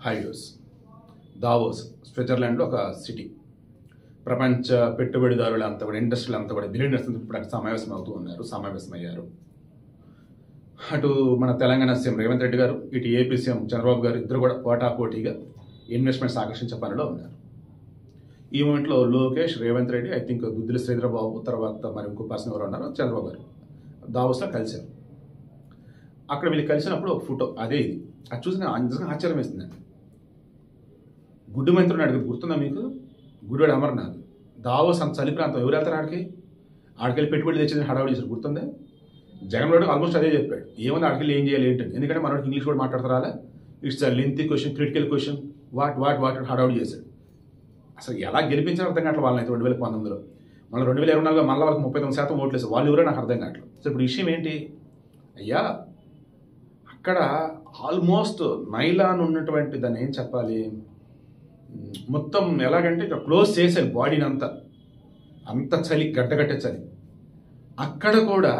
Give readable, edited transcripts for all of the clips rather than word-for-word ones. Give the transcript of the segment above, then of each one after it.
హైవ్యూస్ Davos స్విట్జర్లాండ్లో ఒక city. ప్రపంచ పెట్టుబడిదారులు అంతా కూడా, ఇండస్ట్రీలు అంతా కూడా, బిలియనర్స్ ఇప్పుడు అక్కడ సమావేశమయ్యారు. అటు మన తెలంగాణ సీఎం రేవంత్ రెడ్డి గారు, ఇటు ఏపీ సీఎం చంద్రబాబు గారు ఇద్దరు కూడా పోటాపోటీగా ఇన్వెస్ట్మెంట్స్ ఆకర్షించే పనిలో ఉన్నారు. ఈ మూమెంట్లో లోకేష్, రేవంత్ రెడ్డి, ఐ థింక్ దుద్దిల శ్రీధరబాబు, తర్వాత మరి ఇంకో పర్సన్ ఎవరు ఉన్నారు, చంద్రబాబు గారు దావోస్లో కలిశారు. అక్కడ వీళ్ళు కలిసినప్పుడు ఒక ఫోటో అదే ఇది. అది చూసి నేను నిజంగా ఆశ్చర్యం వేస్తుందండి. గుడ్డు మంత్రుని అడిగి గుర్తుందా మీకు? గుడివాడ అమర్నాథ్ దావోస్ అంత చలి ప్రాంతం, ఎవరు వెళ్తారు ఆడికెళ్ళి పెట్టుబడి తెచ్చింది హడావుడి చేశారు. గుర్తుందా? జగన్ రెడ్డి ఆల్మోస్ట్ అదే చెప్పాడు. ఏముంది ఆడికెళ్ళి ఏం చేయాలి ఏంటంటే, ఎందుకంటే మనోడికి ఇంగ్లీష్ కూడా మాట్లాడతారా, it's a lengthy question, critical question, what హడావుడి చేశాడు. అసలు ఎలా గెలిపించారో అర్థం కావట్లేదు వాళ్ళని అయితే 2019లో. మళ్ళీ 2024లో మళ్ళీ వాళ్ళకి 39% ఓట్లు వేస్తారు. వాళ్ళు ఎవరో నాకు అర్థం కావట్లేదు. సో ఇప్పుడు విషయం ఏంటి అయ్యా, అక్కడ ఆల్మోస్ట్ నైలాన్ ఉన్నటువంటి దాన్ని ఏం చెప్పాలి, మొత్తం ఎలాగంటే ఇక క్లోజ్ చేశారు బాడీని అంత చలి, గడ్డగట్టే చలి. అక్కడ కూడా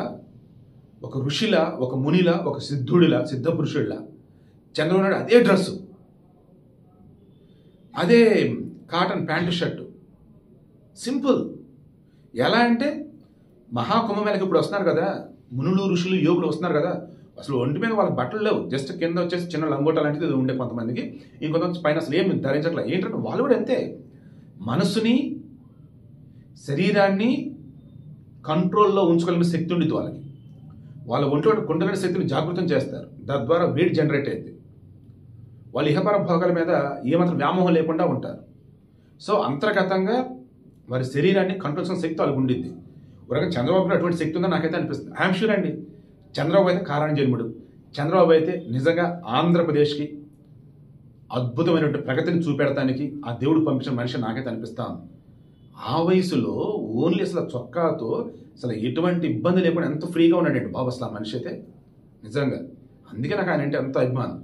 ఒక ఋషిలా, ఒక మునిలా, ఒక సిద్ధుడిలా, సిద్ధ పురుషుడిలా చంద్రబాబు నాయుడు అదే డ్రెస్సు, అదే కాటన్ ప్యాంటు షర్టు, సింపుల్. ఎలా అంటే మహాకుంభమేళకి ఇప్పుడు వస్తున్నారు కదా, మునులు, ఋషులు, యోగులు వస్తున్నారు కదా, అసలు ఒంటి మీద వాళ్ళకి బట్టలు లేవు, జస్ట్ కింద వచ్చేసి చిన్న లంగోట లాంటిది ఉండే కొంతమందికి, ఇంకొంత పైన అసలు ఏం ధరించట్లేదు. ఏంటంటే వాళ్ళు కూడా అంతే, మనసుని, శరీరాన్ని కంట్రోల్లో ఉంచుకోలేని శక్తి ఉండిద్ది వాళ్ళకి. వాళ్ళ ఒంట్లో కుండలని శక్తిని జాగృతం చేస్తారు, తద్వారా వేడి జనరేట్ అయింది. వాళ్ళు ఇహపర భోగాల మీద ఏమాత్రం వ్యామోహం లేకుండా ఉంటారు. సో అంతర్గతంగా వారి శరీరాన్ని కంట్రోల్ చేసిన శక్తి వాళ్ళకి ఉండిద్ది. ఒక చంద్రబాబులో అటువంటి శక్తి ఉందని నాకైతే అనిపిస్తుంది. ఐఎమ్ షూర్ అండి. చంద్రబాబు అయితే కారణ జన్ముడు. చంద్రబాబు అయితే నిజంగా ఆంధ్రప్రదేశ్కి అద్భుతమైనటువంటి ప్రగతిని చూపెడటానికి ఆ దేవుడు పంపించిన మనిషి నాకైతే అనిపిస్తాను. ఆ వయసులో ఓన్లీ అసలు చొక్కాతో అసలు ఎటువంటి ఇబ్బంది లేకుండా ఎంత ఫ్రీగా ఉన్నాడండి బాబు అసలు ఆ మనిషి అయితే నిజంగా. అందుకే నాకు ఆయన అంటే ఎంత అభిమానం.